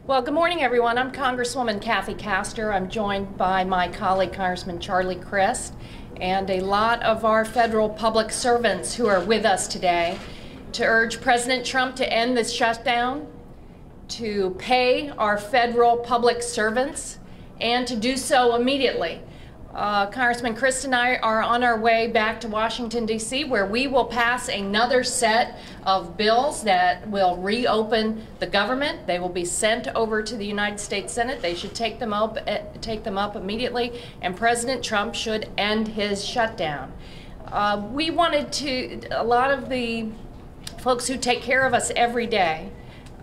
Well, good morning, everyone. I'm Congresswoman Kathy Castor. I'm joined by my colleague, Congressman Charlie Crist, and a lot of our federal public servants who are with us today to urge President Trump to end this shutdown, to pay our federal public servants, and to do so immediately. Congressman Crist and I are on our way back to Washington, D.C., where we will pass another set of bills that will reopen the government. They will be sent over to the United States Senate. They should take them up immediately, and President Trump should end his shutdown. We wanted a lot of the folks who take care of us every day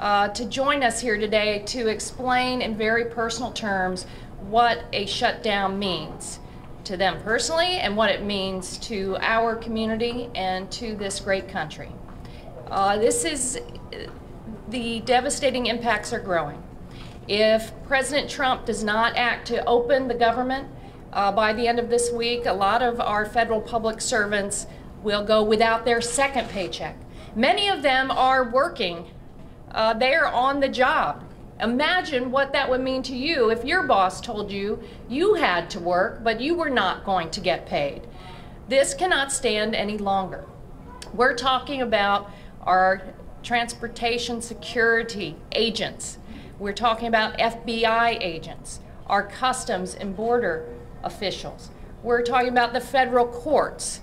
to join us here today to explain in very personal terms what a shutdown means to them personally and what it means to our community and to this great country. The devastating impacts are growing. If President Trump does not act to open the government by the end of this week, a lot of our federal public servants will go without their second paycheck. Many of them are working. They are on the job. Imagine what that would mean to you if your boss told you you had to work, but you were not going to get paid. This cannot stand any longer. We're talking about our transportation security agents. We're talking about FBI agents, our customs and border officials. We're talking about the federal courts.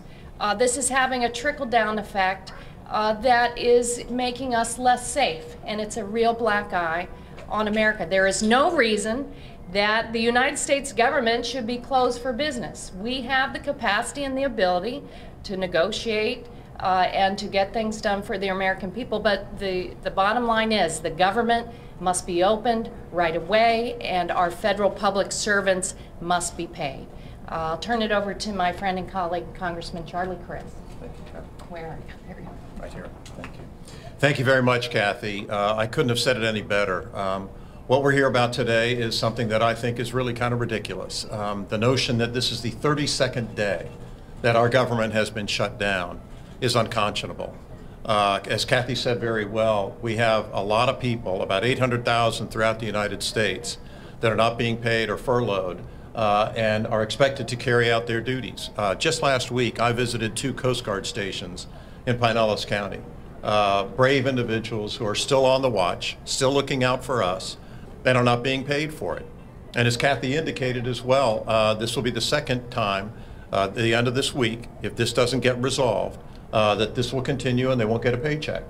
This is having a trickle-down effect that is making us less safe, and it's a real black eye on America. There is no reason that the United States government should be closed for business. We have the capacity and the ability to negotiate and to get things done for the American people, but the bottom line is the government must be opened right away and our federal public servants must be paid. I'll turn it over to my friend and colleague, Congressman Charlie Crist. Thank you, Kathy. Where are you? There you go. Right here. Thank you. Thank you very much, Kathy. I couldn't have said it any better. What we're here about today is something that I think is really kind of ridiculous. The notion that this is the 32nd day that our government has been shut down is unconscionable. As Kathy said very well, we have a lot of people, about 800,000 throughout the United States, that are not being paid or furloughed and are expected to carry out their duties. Just last week, I visited 2 Coast Guard stations in Pinellas County. Brave individuals who are still on the watch, still looking out for us, and are not being paid for it. And as Kathy indicated as well, this will be the second time at the end of this week, if this doesn't get resolved, that this will continue and they won't get a paycheck.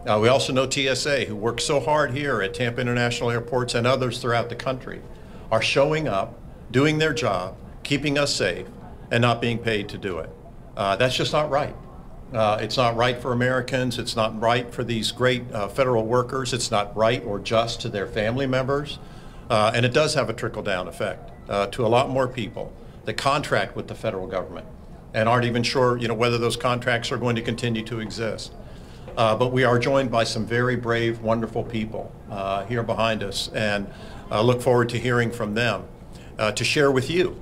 We also know TSA, who works so hard here at Tampa International Airports and others throughout the country, are showing up, doing their job, keeping us safe, and not being paid to do it. That's just not right. It's not right for Americans. It's not right for these great federal workers. It's not right or just to their family members. And it does have a trickle-down effect to a lot more people that contract with the federal government and aren't even sure, whether those contracts are going to continue to exist. But we are joined by some very brave, wonderful people here behind us, and look forward to hearing from them to share with you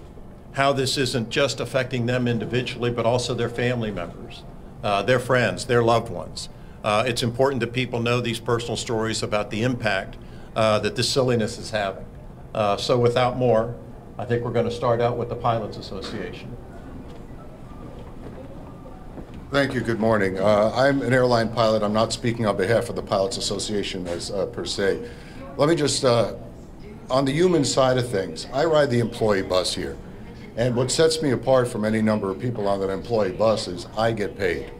how this isn't just affecting them individually, but also their family members, their friends, their loved ones. It's important that people know these personal stories about the impact that this silliness is having. So without more, I think we're going to start out with the Pilots Association. Thank you. Good morning. I'm an airline pilot. I'm not speaking on behalf of the Pilots Association as per se. Let me just, on the human side of things, I ride the employee bus here. And what sets me apart from any number of people on that employee bus is I get paid.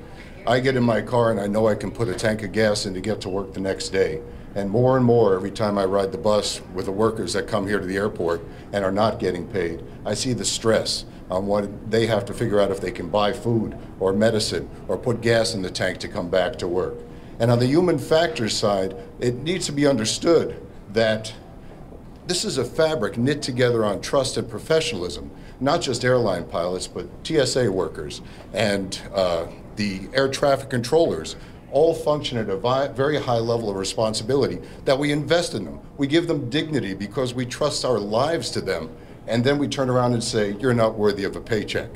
I get in my car and I know I can put a tank of gas in to get to work the next day. And more every time I ride the bus with the workers that come here to the airport and are not getting paid, I see the stress on what they have to figure out if they can buy food or medicine or put gas in the tank to come back to work. And on the human factors side, it needs to be understood that this is a fabric knit together on trust and professionalism, not just airline pilots, but TSA workers and the air traffic controllers all function at a very high level of responsibility, that we invest in them. We give them dignity because we trust our lives to them, and then we turn around and say, you're not worthy of a paycheck.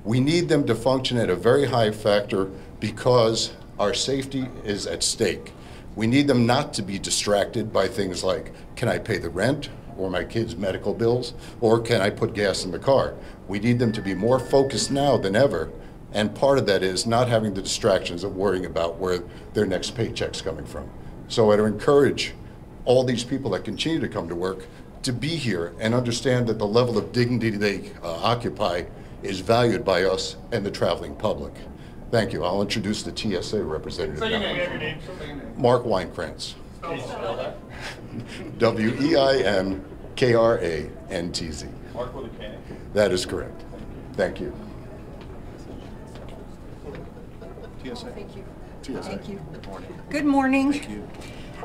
We need them to function at a very high factor because our safety is at stake. We need them not to be distracted by things like, can I pay the rent or my kids' medical bills, or can I put gas in the car? We need them to be more focused now than ever, and part of that is not having the distractions of worrying about where their next paycheck's coming from. So I'd encourage all these people that continue to come to work to be here and understand that the level of dignity they occupy is valued by us and the traveling public. Thank you. I'll introduce the TSA representative now. Mark Weinkrantz. Weinkrantz. Mark with a K. That is correct. Thank you. TSA. Thank you. TSA. Thank you. Good morning. Good morning. Thank you.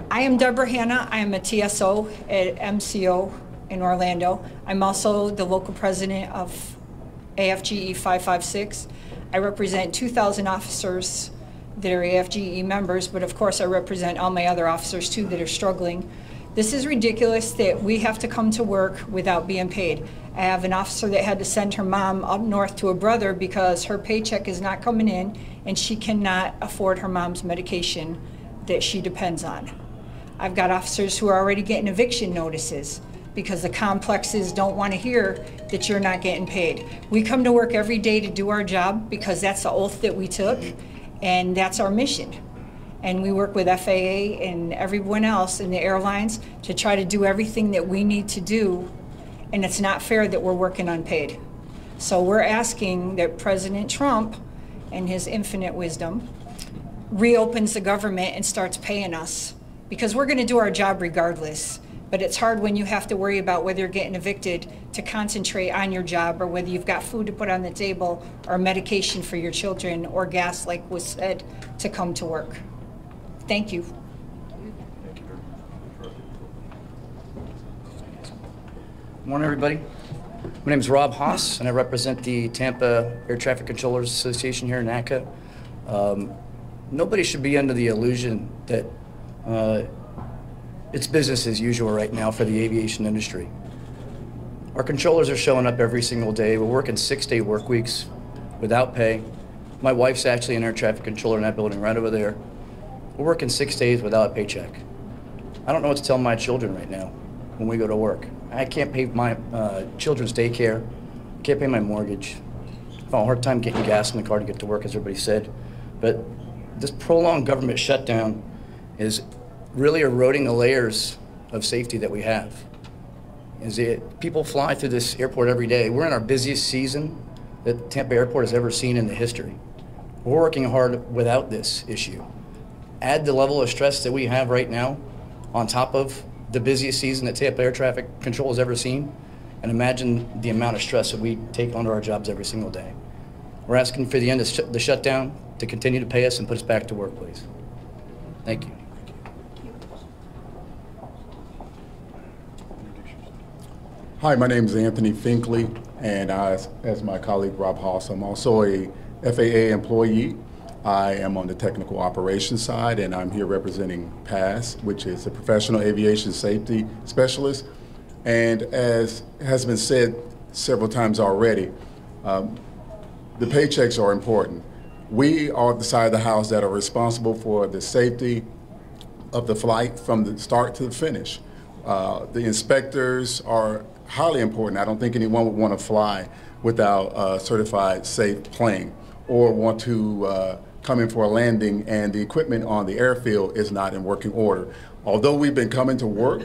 I am Deborah Hanna. I am a TSO at MCO in Orlando. I'm also the local president of AFGE 556. I represent 2,000 officers that are AFGE members, but of course I represent all my other officers too that are struggling. This is ridiculous that we have to come to work without being paid. I have an officer that had to send her mom up north to a brother because her paycheck is not coming in and she cannot afford her mom's medication that she depends on. I've got officers who are already getting eviction notices because the complexes don't want to hear that you're not getting paid. We come to work every day to do our job because that's the oath that we took and that's our mission. And we work with FAA and everyone else in the airlines to try to do everything that we need to do, and it's not fair that we're working unpaid. So we're asking that President Trump, in his infinite wisdom, reopens the government and starts paying us, because we're gonna do our job regardless. But it's hard when you have to worry about whether you're getting evicted to concentrate on your job, or whether you've got food to put on the table, or medication for your children, or gas, like was said, to come to work. Thank you. Good morning, everybody. My name is Rob Haas, and I represent the Tampa Air Traffic Controllers Association here in NACA. Nobody should be under the illusion that it's business as usual right now for the aviation industry. Our controllers are showing up every single day. We're working 6-day work weeks without pay. My wife's actually an air traffic controller in that building right over there. We're working 6 days without a paycheck. I don't know what to tell my children right now when we go to work. I can't pay my children's daycare. I can't pay my mortgage. I have a hard time getting gas in the car to get to work, as everybody said. But this prolonged government shutdown is really eroding the layers of safety that we have. People fly through this airport every day. We're in our busiest season that Tampa Airport has ever seen in the history. We're working hard without this issue. Add the level of stress that we have right now on top of the busiest season that Tampa Air Traffic Control has ever seen, and imagine the amount of stress that we take onto our jobs every single day. We're asking for the end of the shutdown to continue to pay us and put us back to work, please. Thank you. Hi, my name is Anthony Finkley, and as my colleague Rob Haas, I'm also a FAA employee. I am on the technical operations side, and I'm here representing PASS, which is a professional aviation safety specialist. And as has been said several times already, the paychecks are important. We are the side of the house that are responsible for the safety of the flight from the start to the finish. The inspectors are highly important. I don't think anyone would want to fly without a certified safe plane, or want to come in for a landing and the equipment on the airfield is not in working order. Although we've been coming to work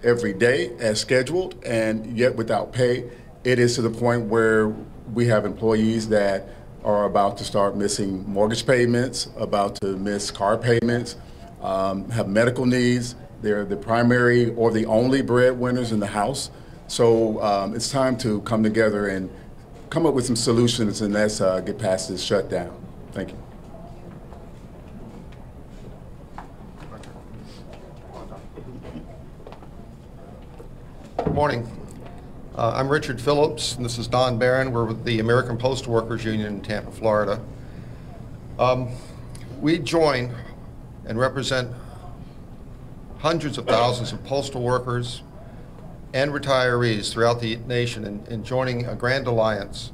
every day as scheduled and yet without pay, it is to the point where we have employees that are about to start missing mortgage payments, about to miss car payments, have medical needs. They're the primary or the only breadwinners in the house. So it's time to come together and come up with some solutions, and let's get past this shutdown. Thank you. Good morning. I'm Richard Phillips, and this is Don Barron. We're with the American Postal Workers Union in Tampa, Florida. We join and represent hundreds of thousands of postal workers and retirees throughout the nation in joining a grand alliance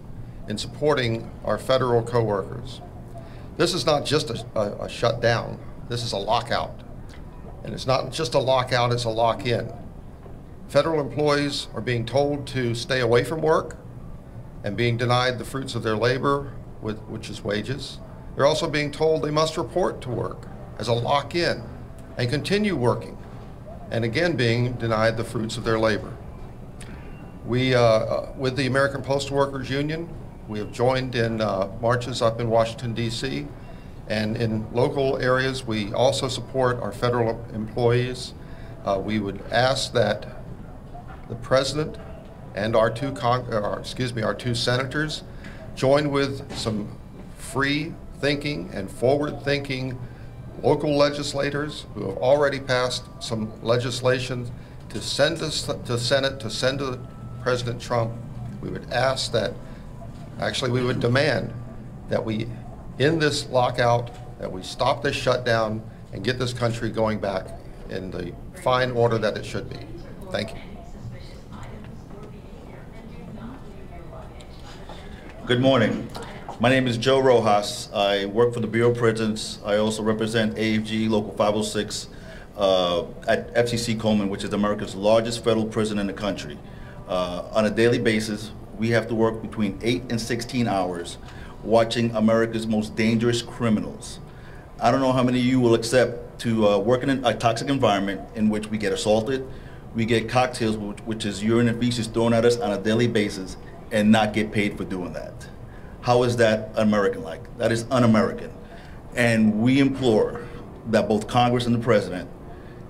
in supporting our federal co-workers. This is not just a shutdown, this is a lockout. And it's not just a lockout, it's a lock-in. Federal employees are being told to stay away from work and being denied the fruits of their labor, which is wages. They're also being told they must report to work as a lock-in and continue working, and again being denied the fruits of their labor. We, with the American Postal Workers Union, we have joined in marches up in Washington, D.C., and in local areas we also support our federal employees. We would ask that the President and our two senators join with some free-thinking and forward-thinking local legislators who have already passed some legislation to send to Senate, to send to President Trump. We would ask that, actually we would demand that we end this lockout, that we stop this shutdown and get this country going back in the fine order that it should be. Thank you. Good morning. My name is Joe Rojas. I work for the Bureau of Prisons. I also represent AFG Local 506 at FCC Coleman, which is America's largest federal prison in the country. On a daily basis, we have to work between 8 and 16 hours watching America's most dangerous criminals. I don't know how many of you will accept to work in a toxic environment in which we get assaulted, we get cocktails, which is urine and feces thrown at us on a daily basis, and not get paid for doing that. How is that American-like? That is un-American. And we implore that both Congress and the President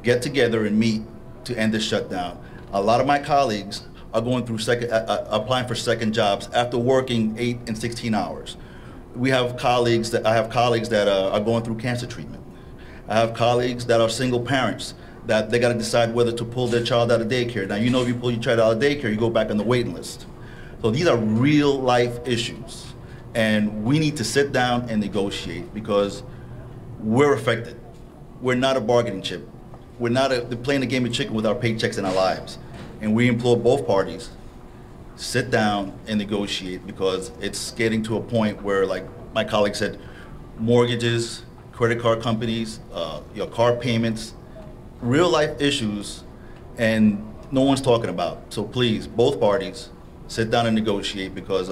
get together and meet to end this shutdown. A lot of my colleagues are going through applying for second jobs after working 8 and 16 hours. I have colleagues that are going through cancer treatment. I have colleagues that are single parents that they got to decide whether to pull their child out of daycare. Now, you know, if you pull your child out of daycare, you go back on the waiting list. So these are real life issues. And we need to sit down and negotiate because we're affected. We're not a bargaining chip. We're not playing a game of chicken with our paychecks and our lives. And we implore both parties, sit down and negotiate because it's getting to a point where, like my colleague said, mortgages, credit card companies, your car payments, real life issues, and no one's talking about. So please, both parties, sit down and negotiate because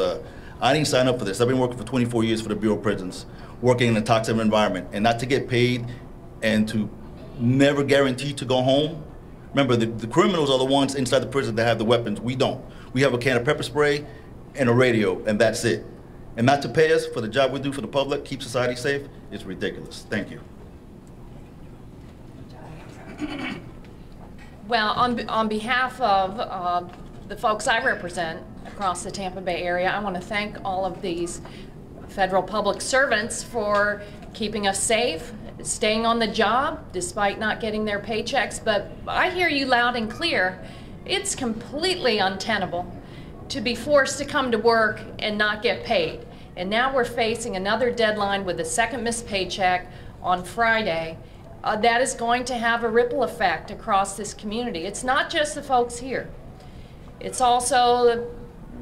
I didn't sign up for this. I've been working for 24 years for the Bureau of Prisons, working in a toxic environment, and not to get paid and to never guarantee to go home. Remember, the criminals are the ones inside the prison that have the weapons. We don't. We have a can of pepper spray and a radio, and that's it. And not to pay us for the job we do for the public, keep society safe, is ridiculous. Thank you. Well, on behalf of the folks I represent across the Tampa Bay area, I want to thank all of these federal public servants for keeping us safe, staying on the job despite not getting their paychecks. But I hear you loud and clear. It's completely untenable to be forced to come to work and not get paid. And now we're facing another deadline with a second missed paycheck on Friday. That is going to have a ripple effect across this community. It's not just the folks here. It's also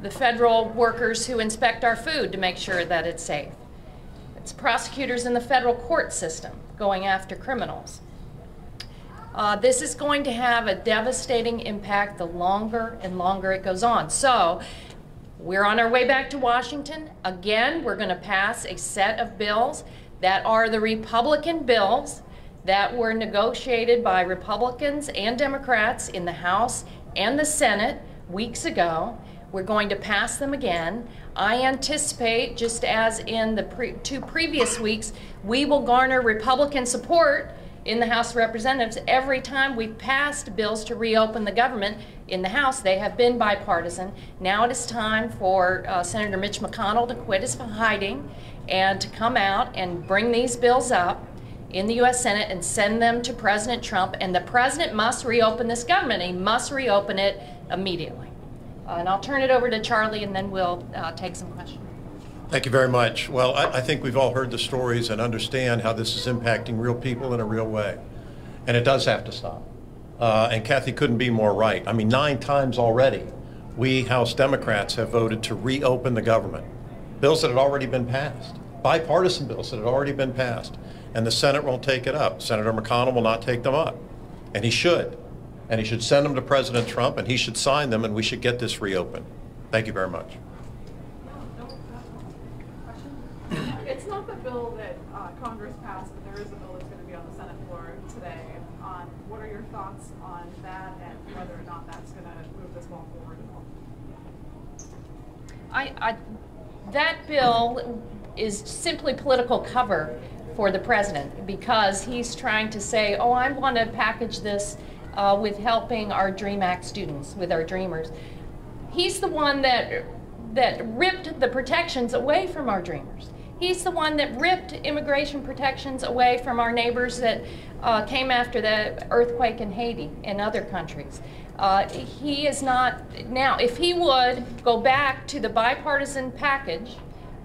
the federal workers who inspect our food to make sure that it's safe. It's prosecutors in the federal court system going after criminals. This is going to have a devastating impact the longer and longer it goes on. So we're on our way back to Washington. Again, we're going to pass a set of bills that are the Republican bills that were negotiated by Republicans and Democrats in the House and the Senate weeks ago. We're going to pass them again. I anticipate, just as in the two previous weeks, we will garner Republican support in the House of Representatives every time we've passed bills to reopen the government in the House. They have been bipartisan. Now it is time for Senator Mitch McConnell to quit his hiding and to come out and bring these bills up in the U.S. Senate and send them to President Trump. And the President must reopen this government. He must reopen it immediately. And I'll turn it over to Charlie, and then we'll take some questions. Thank you very much. Well, I think we've all heard the stories and understand how this is impacting real people in a real way. And it does have to stop. And Kathy couldn't be more right. I mean, 9 times already, we House Democrats have voted to reopen the government. Bills that had already been passed, bipartisan bills that had already been passed. And the Senate won't take it up. Senator McConnell will not take them up. And he should. And he should send them to President Trump, and he should sign them, and we should get this reopened. Thank you very much. It's not the bill that Congress passed, but there is a bill that's going to be on the Senate floor today. What are your thoughts on that and whether or not that's going to move this ball forward at all? That bill is simply political cover for the president, because he's trying to say, oh, I want to package this with helping our DREAM Act students, with our dreamers. He's the one that ripped the protections away from our dreamers. He's the one that ripped immigration protections away from our neighbors that came after the earthquake in Haiti and other countries. He is not, now, if he would go back to the bipartisan package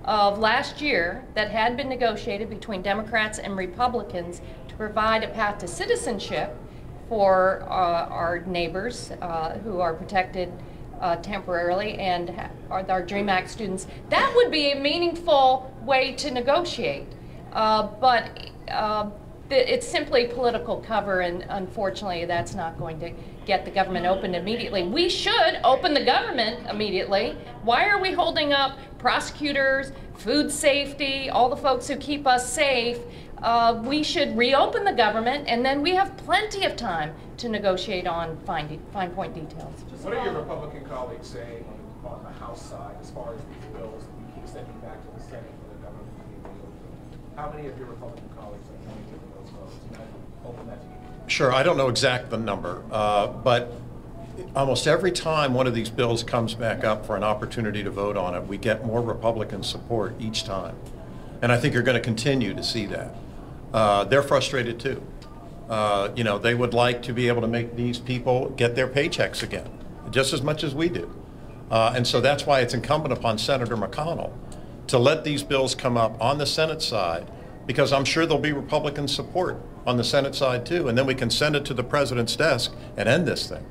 of last year that had been negotiated between Democrats and Republicans to provide a path to citizenship for our neighbors who are protected temporarily and our DREAM Act students, that would be a meaningful way to negotiate. But it's simply political cover, and unfortunately that's not going to get the government open immediately. We should open the government immediately. Why are we holding up prosecutors, food safety, all the folks who keep us safe? We should reopen the government, and then we have plenty of time to negotiate on fine point details. What are your Republican colleagues saying on the House side as far as these bills that we keep sending back to the Senate for the government to be reopened? How many of your Republican colleagues are going to give those votes? And I open that to you. Sure, I don't know exact the number, but almost every time one of these bills comes back up for an opportunity to vote on it, we get more Republican support each time. And I think you're going to continue to see that. They're frustrated too. You know, they would like to be able to make these people get their paychecks again, just as much as we do. And so that's why it's incumbent upon Senator McConnell to let these bills come up on the Senate side, because I'm sure there'll be Republican support on the Senate side too, and then we can send it to the president's desk and end this thing.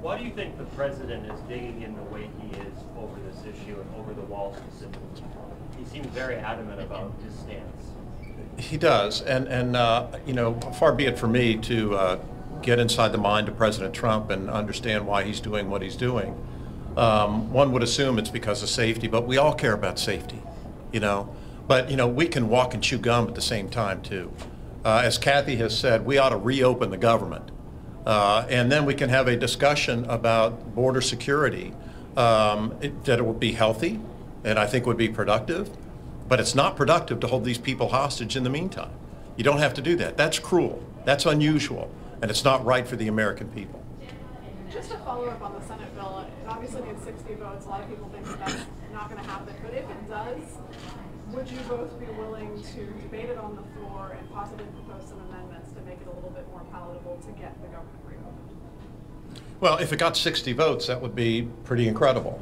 Why do you think the president is digging in the way he is over this issue and over the wall specifically? He seems very adamant about his stance. He does, and you know, far be it for me to get inside the mind of President Trump and understand why he's doing what he's doing. One would assume it's because of safety, but we all care about safety, you know. But you know, we can walk and chew gum at the same time too. As Kathy has said, we ought to reopen the government, and then we can have a discussion about border security that it would be healthy, and I think would be productive. But it's not productive to hold these people hostage in the meantime. You don't have to do that. That's cruel. That's unusual. And it's not right for the American people. Just to follow up on the Senate bill, it obviously needs 60 votes. A lot of people think that that's not going to happen. But if it does, would you both be willing to debate it on the floor and possibly propose some amendments to make it a little bit more palatable to get the government reopened? Well, if it got 60 votes, that would be pretty incredible.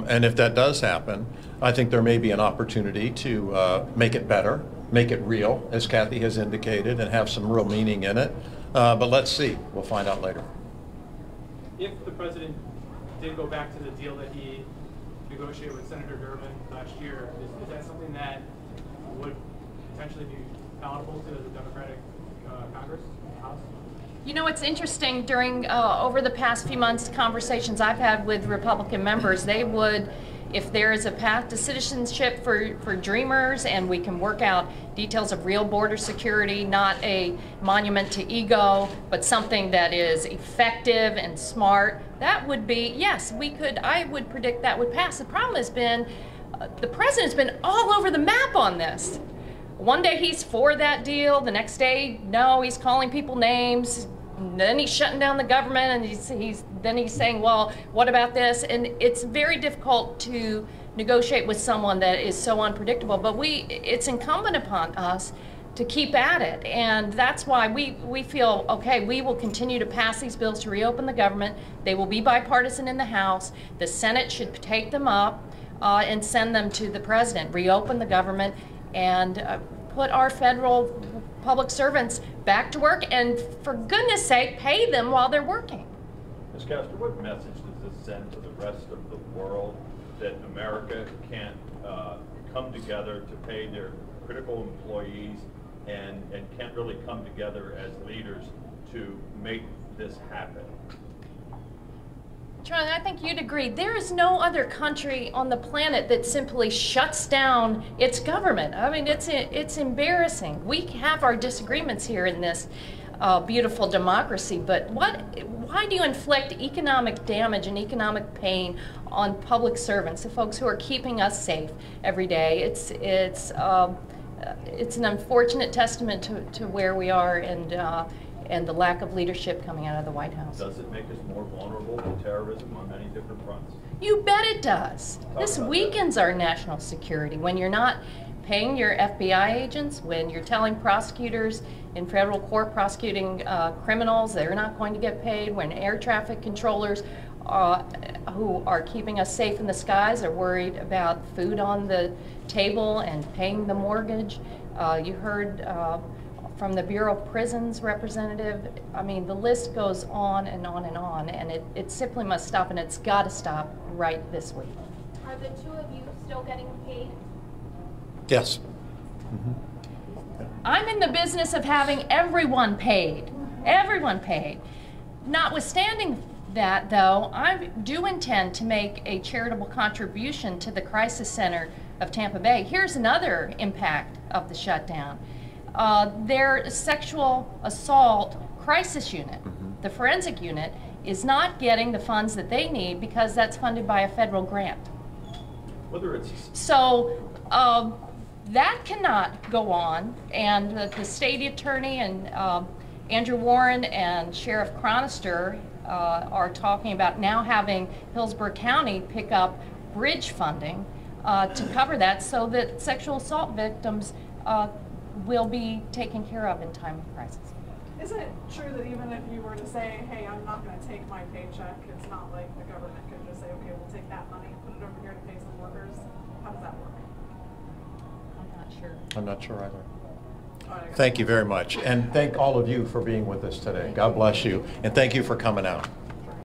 And if that does happen, I think there may be an opportunity to make it better, make it real, as Kathy has indicated, and have some real meaning in it. But let's see. We'll find out later. If the president did go back to the deal that he negotiated with Senator Durbin last year, is that something that would potentially be palatable to the Democratic Congress, House? You know, it's interesting, during, over the past few months, conversations I've had with Republican members, they would, if there is a path to citizenship for dreamers and we can work out details of real border security, not a monument to ego, but something that is effective and smart, that would be, yes, we could, I would predict that would pass. The problem has been, the president's been all over the map on this. One day he's for that deal, the next day, no, he's calling people names, then he's shutting down the government, and then he's saying, well, what about this? And it's very difficult to negotiate with someone that is so unpredictable, but it's incumbent upon us to keep at it, and that's why we feel, okay, we will continue to pass these bills to reopen the government. They will be bipartisan in the House. The Senate should take them up and send them to the president, reopen the government, and put our federal public servants back to work, and for goodness sake, pay them while they're working. Ms. Castor, what message does this send to the rest of the world that America can't come together to pay their critical employees and can't really come together as leaders to make this happen? Charlie, I think you'd agree. There is no other country on the planet that simply shuts down its government. I mean, it's embarrassing. We have our disagreements here in this beautiful democracy, but why do you inflict economic damage and economic pain on public servants, the folks who are keeping us safe every day? It's an unfortunate testament to where we are and the lack of leadership coming out of the White House. Does it make us more vulnerable to terrorism on many different fronts? You bet it does. This weakens our national security when you're not paying your FBI agents, when you're telling prosecutors in federal court prosecuting criminals they're not going to get paid, when air traffic controllers who are keeping us safe in the skies are worried about food on the table and paying the mortgage. You heard from the Bureau of Prisons representative. I mean, the list goes on and on and on, and it simply must stop, and it's got to stop right this week. Are the two of you still getting paid? Yes. I'm in the business of having everyone paid. Everyone paid. Notwithstanding that, though, I do intend to make a charitable contribution to the Crisis Center of Tampa Bay. Here's another impact of the shutdown. Their sexual assault crisis unit, the forensic unit, is not getting the funds that they need because that's funded by a federal grant. Whether it's So that cannot go on, and the state attorney and Andrew Warren and Sheriff Cronister are talking about now having Hillsborough County pick up bridge funding to cover that so that sexual assault victims will be taken care of in time of crisis. Isn't it true that even if you were to say, hey, I'm not going to take my paycheck, it's not like the government could just say, okay, we'll take that money and put it over here to pay some workers? How does that work? I'm not sure. I'm not sure either. Thank you very much. And thank all of you for being with us today. God bless you. And thank you for coming out.